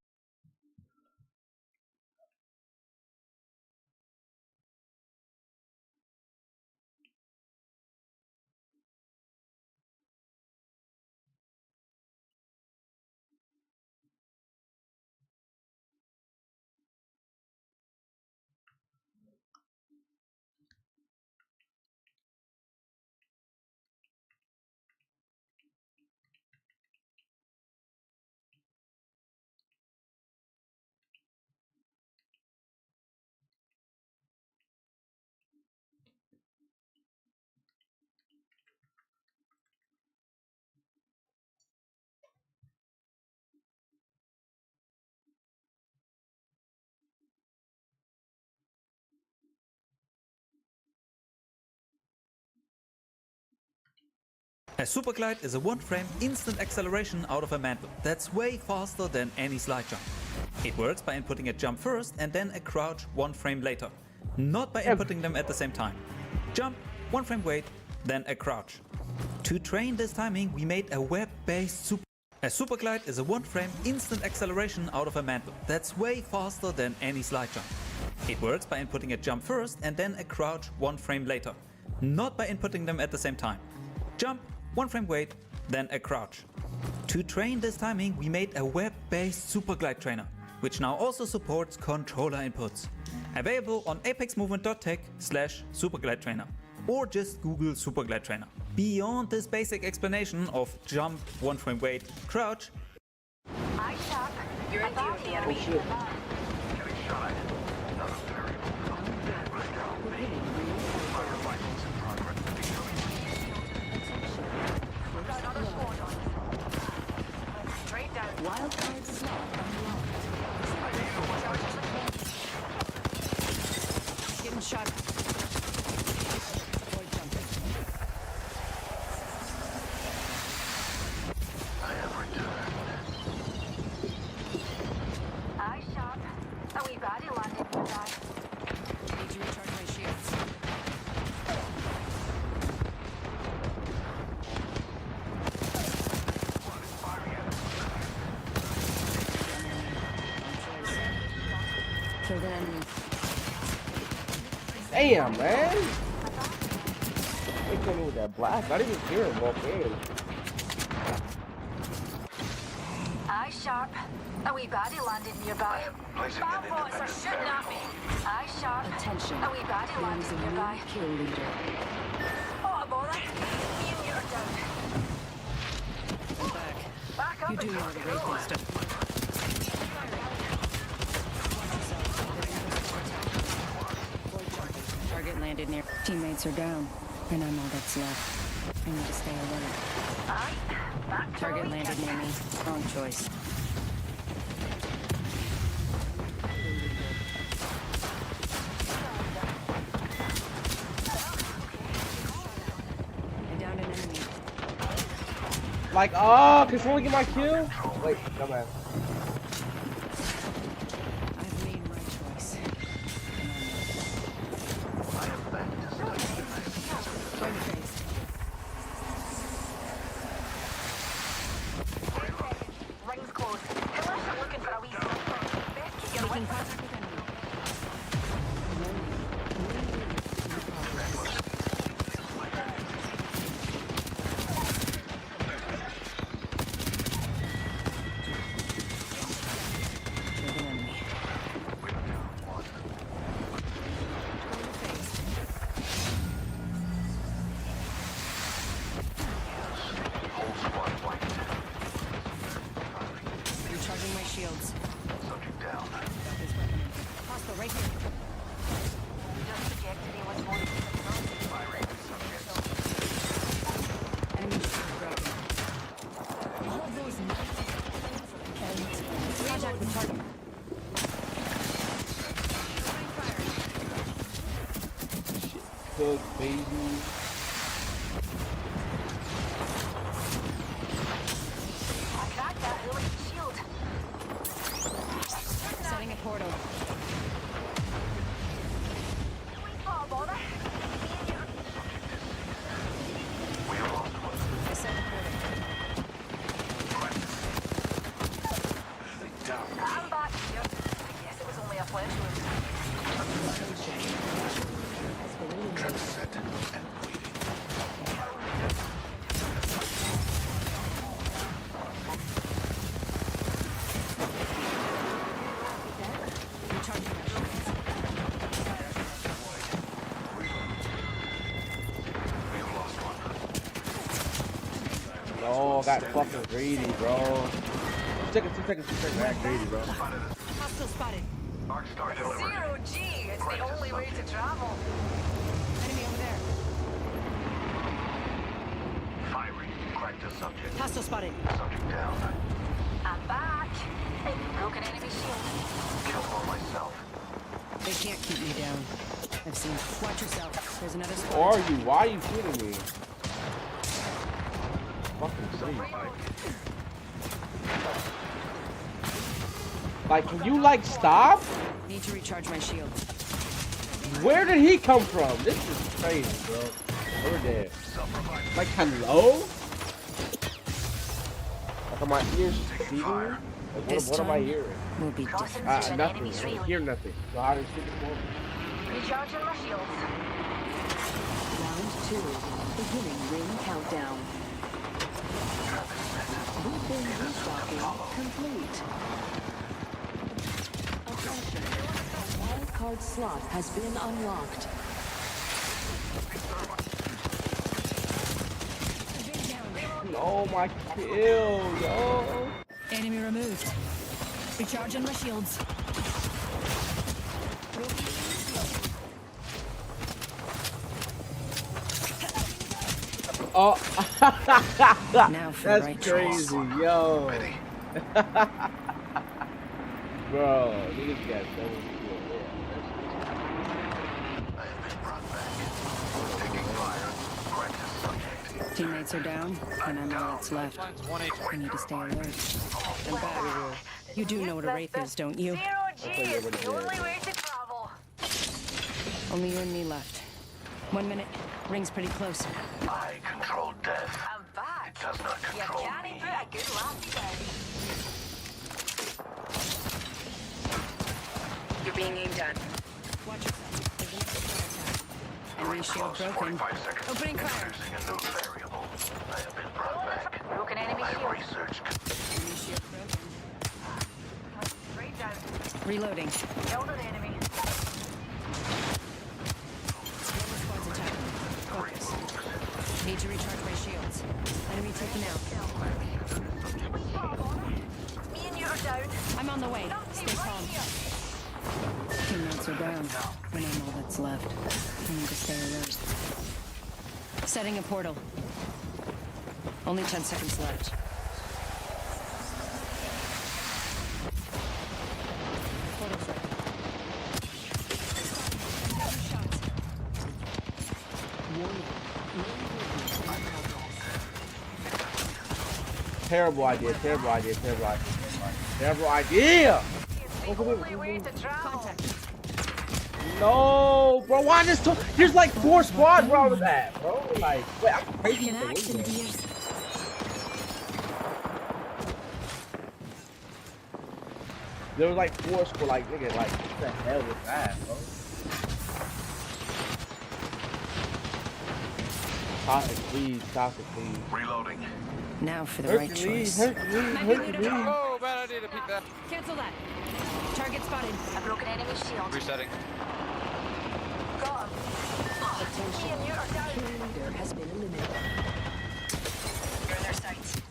A superglide is a one-frame instant acceleration out of a mantle that's way faster than any slide jump. It works by inputting a jump first and then a crouch 1 frame later, not by inputting them at the same time. Jump, 1 frame wait, then a crouch. To train this timing, we made a web-based super. A superglide is a one-frame instant acceleration out of a mantle that's way faster than any slide jump. It works by inputting a jump first and then a crouch 1 frame later, not by inputting them at the same time. Jump, 1 frame wait, then a crouch. To train this timing, we made a web-based superglide trainer, which now also supports controller inputs. Available on apexmovement.tech/superglide trainer, or just Google superglide trainer. Beyond this basic explanation of jump, 1 frame wait, crouch. I stop. You're in view of the enemy. Oh, shit. Straight down. Wildcard slot unlocked. Getting shot. Boy jumping. I have returned. Damn, man. They came in with that blast. Not even hear him walk in. Eye sharp. A wee baddie landed nearby. Bomb bots are shooting at me. Eye sharp. Attention. A wee baddie landed nearby. Kill leader. Oh, a bother. Me and you are down. I'm back. Back up You do and know rock the and Wraith roll. and stuff. Target landed near. Teammates are down, and I'm all that's left. I need to stay alert. Aye. Back to Target the landed near me. Wrong choice. I downed an enemy. Like, oh, can someone get my kill? Wait, no man. I've made my choice. Join the face. Rings close. Unless you're looking for a wee something. Best keep your wits. Contact with enemy. Killed an enemy. Recharging my shields. Subject down. Hostile right here. Just projected he was more Enemy shield broken. All those contact with target. Good baby. I cracked that holy shield. Setting a portal. Oh, bother. I set the portal. I'm back here. I guess it was only a flesh wound. Recharging my shields. No, got fucking greedy, bro. 2 seconds, 2 seconds, 2 seconds. Got greedy, bro. Hostile spotted. Zero G. It's the only way to travel. Enemy over there. Firing. Cracked a subject. Hostile spotted. Subject down. I'm back. Broken enemy shield. Killed one myself. They can't keep me down. I've seen. Watch yourself. There's another Who squad. are you? Why are you shooting me? Fucking sleep. Like, can you like stop? Need to recharge my shield. Where did he come from? This is crazy, bro. We're dead. Like, hello? Like, are my ears seeing? Like, what am I hearing? Will be different. Nothing. I hear nothing. So how does it work? Recharging my shields. Round 2. Beginning ring countdown. Weapon restocking complete. Attention. Wild card slot has been unlocked. Oh my kill, yo. Enemy removed. Recharging my shields. Oh, Now for that's right crazy, choice. yo. Bro, niggas got so much skill. Teammates are down, and I'm all that's left. I need to stay alert. I'm back. You do know what a wraith is, don't you? Zero G is the only way to travel. Only you and me left. 1 minute. Ring's pretty close. I control death. I'm back. It does not You control can't me. put a good laugh down. You're being aimed at. Watch yourself. There's an extra attack. Enemy shield broken. Opening fire. Introducing a new variable. I have been brought back. Broken enemy I shield. have researched. Enemy shield broken. Straight down. Reloading. Killed an enemy. Enemy squad's attacking. Focus. Need to recharge my shields. Enemy taken out. Me and you are down. I'm on the way. Stay calm. Teammates are down. And I'm all that's left. I need to stay alert. Setting a portal. Only 10 seconds left. Portal's ready. Terrible idea, terrible idea, terrible idea. Terrible idea! No, bro, why this there's like 4 squads wrong with that, bro. Like, wait, I'm crazy. There was like 4 squads, like, nigga, like, what the hell was that, bro? Toxic, please, toxic, please. Reloading. Now for the right choice. Hercules. Oh, bad idea to peek that. Cancel that. Target spotted. A broken enemy shield. Resetting. Gone. Me and you are down. There has been eliminated. You're in their sights.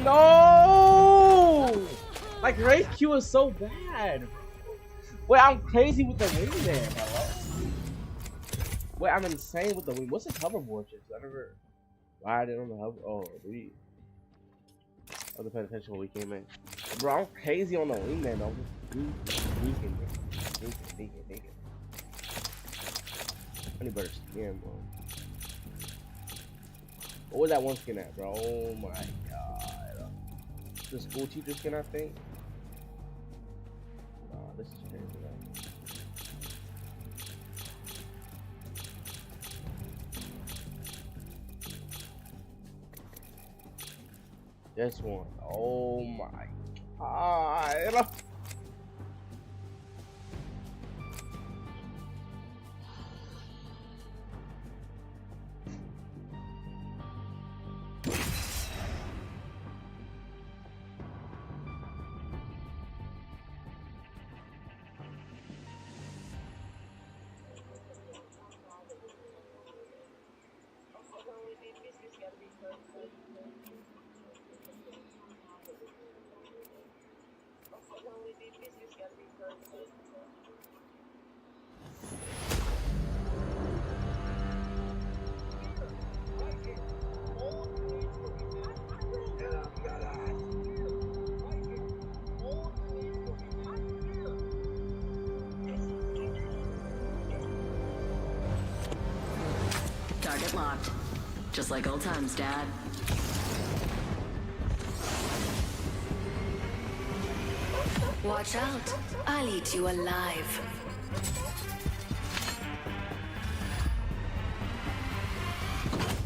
No! Like, race Q is so bad. Wait, I'm crazy with the wingman, bro. Wait, I'm insane with the wing. What's the hoverboard shit? I never ride it on the hover. Oh, we. I was paying attention when we came in. Bro, I'm crazy on the wingman, though. Sneaking. I need better skin, bro. What was that one skin at, bro? Oh my god. The school teacher skin, I think. Nah, this is crazy, man. This one. Oh my god. Target locked. Just like old times, Dad. Watch out. I'll eat you alive.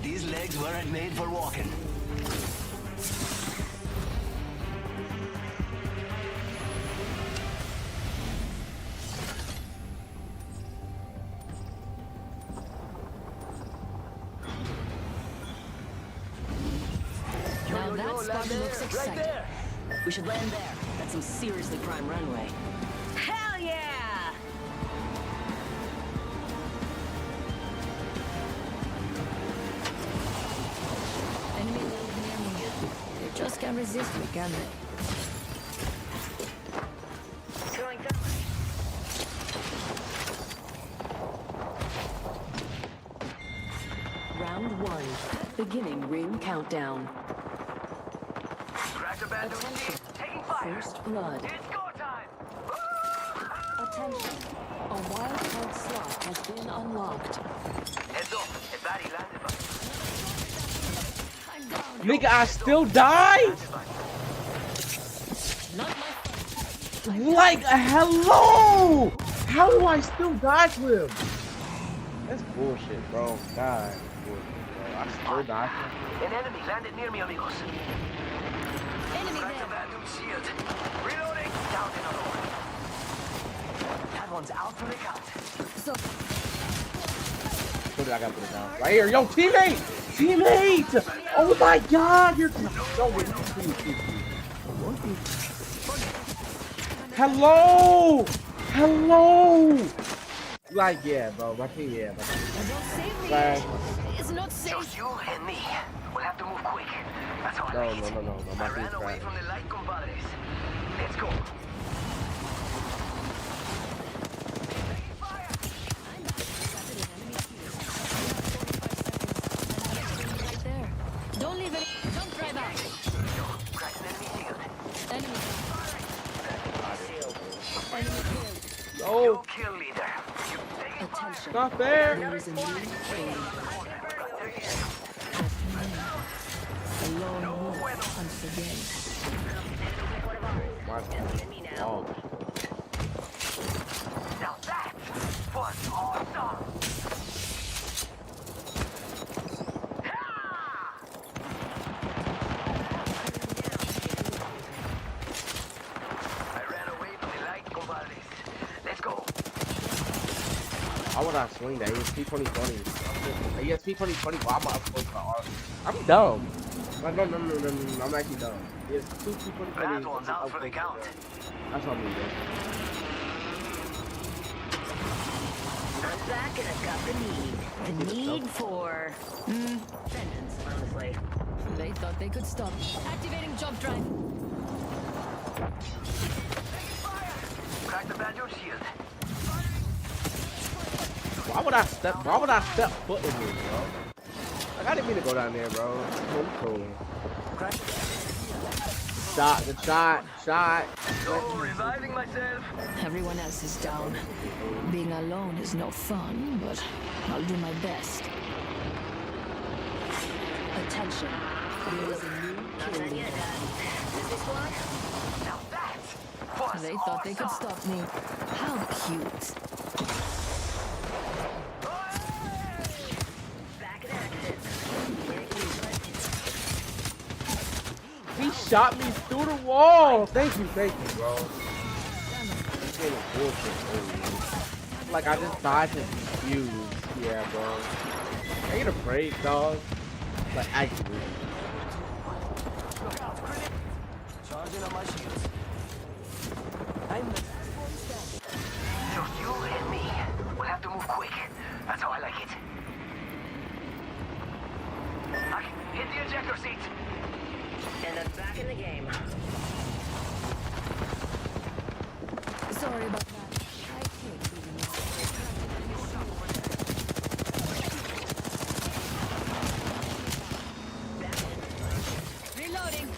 These legs weren't made for walking. Now that spot looks exciting. We should land there. That's some seriously prime runway. Hell yeah! Enemy live near me. They just can't resist me, can they? Throwing cover. Round 1. Beginning ring countdown. Crack the band of Attention. taking fire. First blood. It's go time. Attention. A wild card slot has been unlocked. Heads up. A baddie landed by. I'm down. Nigga, I still die? Not my Like, hello! How do I still die to him? That's bullshit, bro. God, that's bullshit, bro. I still die to him. An enemy landed near me, amigos. Enemy Crack the there. band shield. Reloading. Down another one. That one's out for the count. I gotta put it down. Right here, yo, teammate! Teammate! Oh my god, you're so weird. Hello! Hello! Like, yeah, bro. My team, yeah. Like, It's not safe. Just you and me. We'll have to move quick. That's all. no. My I ran team's away trash. from the light, compadres. Let's go. Right there. Don't leave it. Don't drive out. Crack an enemy shield. Enemy. Oh, You kill leader. Attention. not fair. There is a new kill. A lone wolf once again. Oh, Now that was awesome. I ran away from the light, compadres. Let's go. why would I swing that? ESP 2020. ESP 2020. Why am I up close to R? I'm dumb. Like, no. I'm actually dumb. ESP 2020. That one's out for the count. That's what I mean, bro. I'm back and I've got the need. The need for vengeance, honestly. They thought they could stop. Activating jump drive. Crack the Badger shield. Why would I step foot in here, bro? Like, I didn't mean to go down there, bro. Cool. Shot. Oh, reviving myself. Everyone else is down. Being alone is no fun, but I'll do my best. Attention. There is a new kill leader. Now that was They thought they could stop me. How cute. Back in action. He shot me through the wall. Thank you, bro. This game is bullshit, bro. Like, I just dodged his fuse. Yeah, bro. I ain't afraid, dog. Like, actually. charging on my shields. Just you and me. We'll have to move quick. That's how I like it. Okay, hit the ejector seat. And I'm back in the game. Sorry about that. I hate leaving Reloading.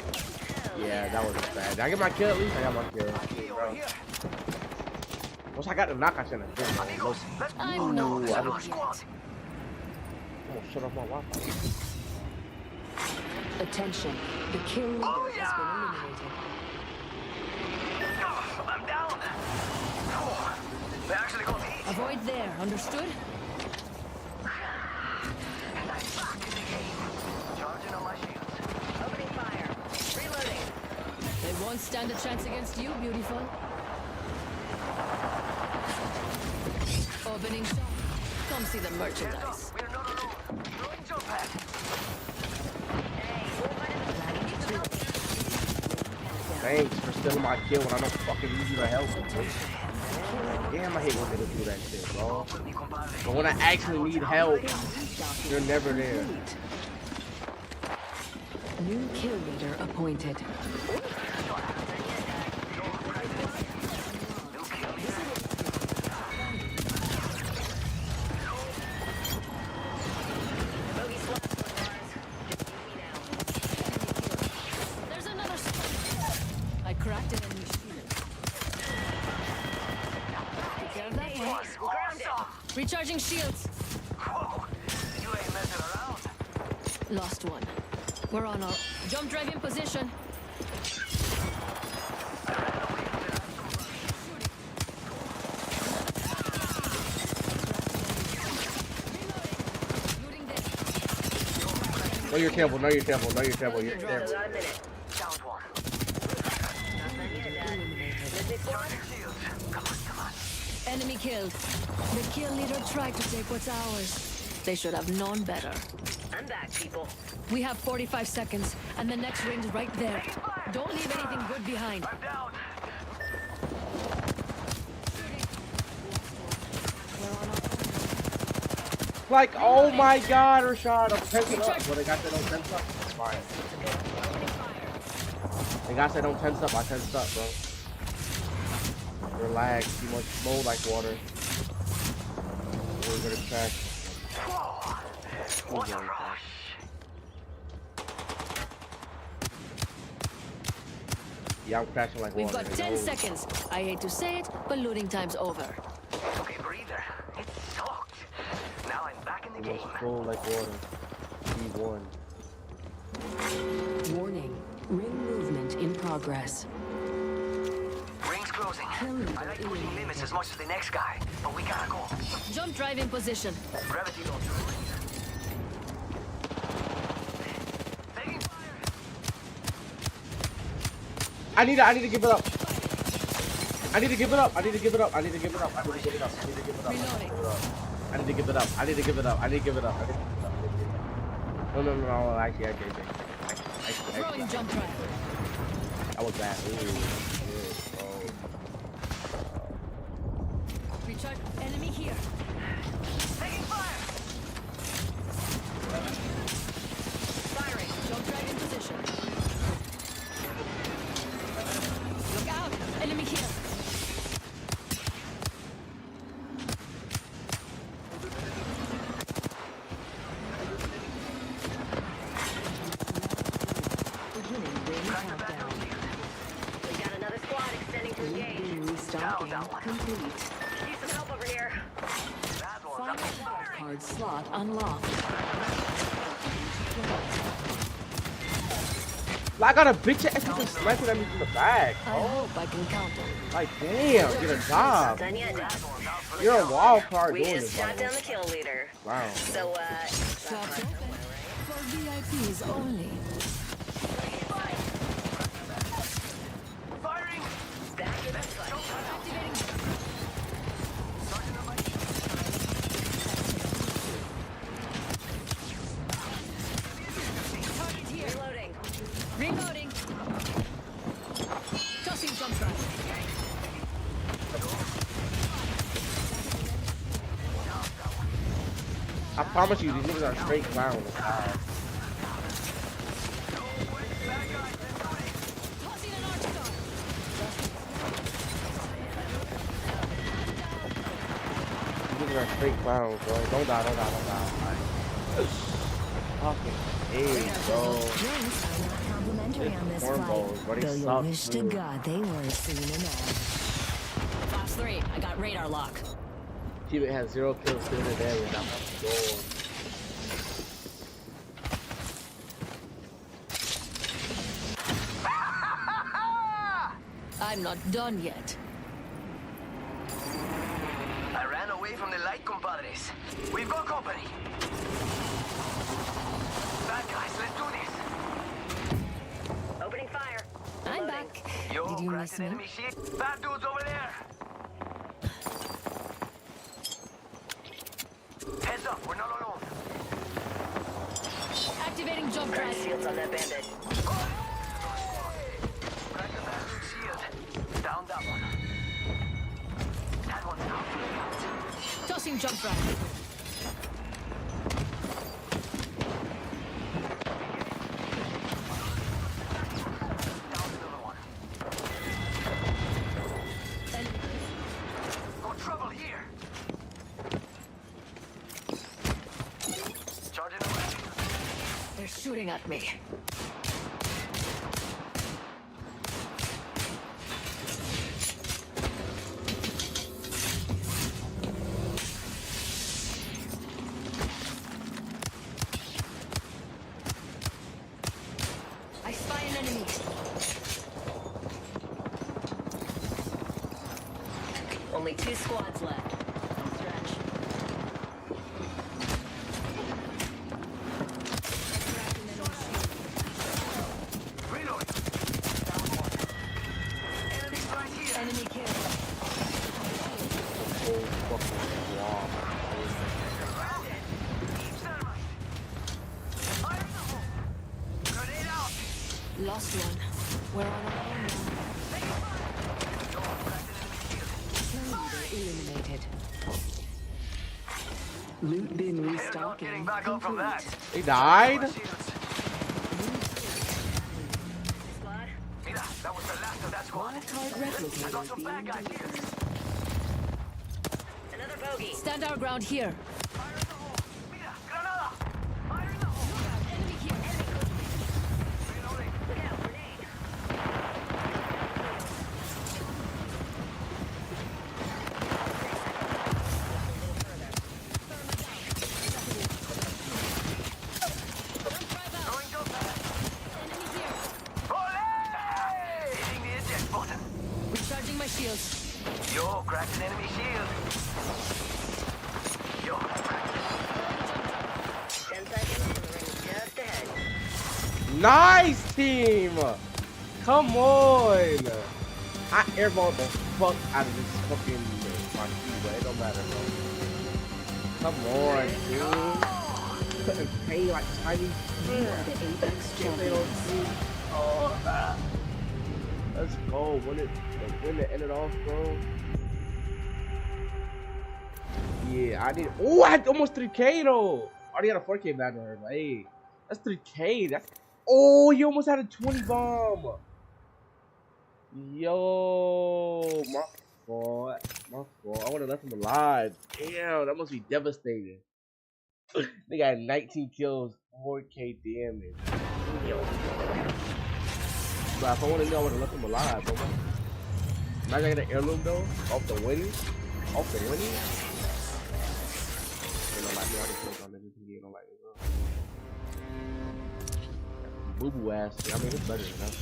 Yeah, that was bad. Did I get my kill at least? I got my kill. Bro. Once I got the knock, I shouldn't have did it. I'm not Ooh, I done just- yet. almost shut off my Wi-Fi. Attention. The kill leader has been eliminated. I'm down. Oh, they actually got hit. Avoid there. Understood? And I'm back in the game. Charging on my shields. Opening fire. Reloading. They won't stand a chance against you, beautiful. Opening shop. Come see the merchandise. We're not alone. Throwing jump pad. Thanks for stealing my kill when I don't fucking need you to help. Damn, I hate when niggas do that shit, bro. But when I actually need help, you're never there. New kill leader appointed. There's another spot. I cracked it and you shoot it. Take care of that one. Recharging shields. Whoa, you ain't messing around. Lost one. We're on our jump drive in position. Know your temple, know your temple, know your temple, your temple. Down one. Shields. Come on. Enemy killed. The kill leader tried to take what's ours. They should have known better. I'm back, people. We have 45 seconds, and the next ring's right there. Don't leave anything good behind. I'm down. Like, oh my god, Rashad, I'm tensing up. But they got that don't tense up. It's fine. They got that don't tense up. I tensed up, bro. Relax. Too much mold like water. We're gonna trash. Whoa. What a rush. Yeah, I'm crashing like water. We've got 10 seconds. I hate to say it, but looting time's over. Okay, breather. It sucked. Now I'm back in the game. Flow like water. P1. Warning. Ring movement in progress. Ring's closing. I like pushing limits as much as the next guy, but we gotta go. Jump drive in position. Gravity launcher. Taking fire. I need to give it up. I need to give it up. I need to give it up. I need to give it up. I need to give it up. I need to give it up. I need to give it up. I need to give it up. I need to give it up. I need to give it up. No. Actually. Throwing jump drive. That was bad. Recharge. Enemy here. Taking fire. Firing. Jump drive in position. Look out. Enemy here. We got another squad extending to engage. Restocking complete. Need some help over here. Final card slot unlocked. I got a bitch ass fucking sniping at me from the back. I hope I can counter. Like, damn, get a job. Done yet, Dad? You're a wild card We doing just this. shot down the kill leader. Wow. So, Shops open. For VIPs only. Firing. back to the fight. Activating. Target here. Reloading. Reloading. Tossing jump drive. I promise you, these niggas are straight clowns. Tossing an arch guard. These niggas are straight clowns, bro. Don't die. Fucking hey, bro. Drinks are not complimentary on this Cornballs, flight, buddy, though you suck, wish to dude. God they weren't soon enough. Box 3. I got radar lock. Teammate has 0 kills still in the day without goal. I'm not done yet. I ran away from the light, compadres. We've got company. Bad guys, let's do this. Opening fire. I'm Reloading. back. Yo, Did you cracked miss an me? enemy ship. Bad dudes over there. Heads up, we're not alone. Activating jump Burn drive. shields on that bandit. Crack the bad dude's shield. Down that one. That one's out. Tossing jump drive. Down another one. Got trouble here. Charging away. They're shooting at me. I spy an enemy. Only 2 squads left. Don't stretch. Reload. Down one. Enemies right here. Enemy kill. Lost one. We're on our own now. Kill leader eliminated. Loot bin restocking. Back up from that. He died? Mira, that was the last of that squad. I got some bad guys here. Another bogey. Stand our ground here. Mira, granada. Fire in the hole. Enemy here. Enemy close. Reloading. Look out, grenade. Going to pass. Olé! Hitting the eject button. Recharging my shields. Yo, cracked an enemy shield. Yo, 10 seconds and the ring's just ahead. Nice team! Come on! I airballed the fuck out of this fucking marquee, but it don't matter, bro. Come on, dude. Couldn't pay like Chinese. The Apex champions. Oh, let's go. Win the end it off, bro. Yeah, I need. Oh, I had almost 3K though. I already got a 4K back on her. But hey, that's 3K. That's. Oh, you almost had a 20 bomb. Yo, my fault. My fault. I would have left him alive. Damn, that must be devastating. They got 19 kills, 4K damage. Yo. But if I want to know, I would have left him alive, bro. Imagine I get an heirloom though, off the winning. Off the winning. They don't like me, I already killed on niggas. They don't like me, bro. Boo boo ass. I mean, it's better than that.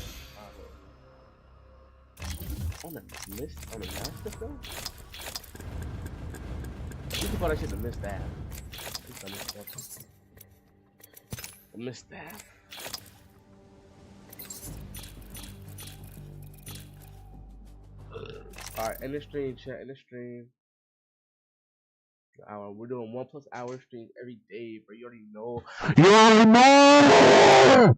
On the mist, on the master though? You thought I should have missed that. I missed that. Alright, end the stream, chat, end the stream. We're doing 1+ hour streams every day, bro. You already know. You already know!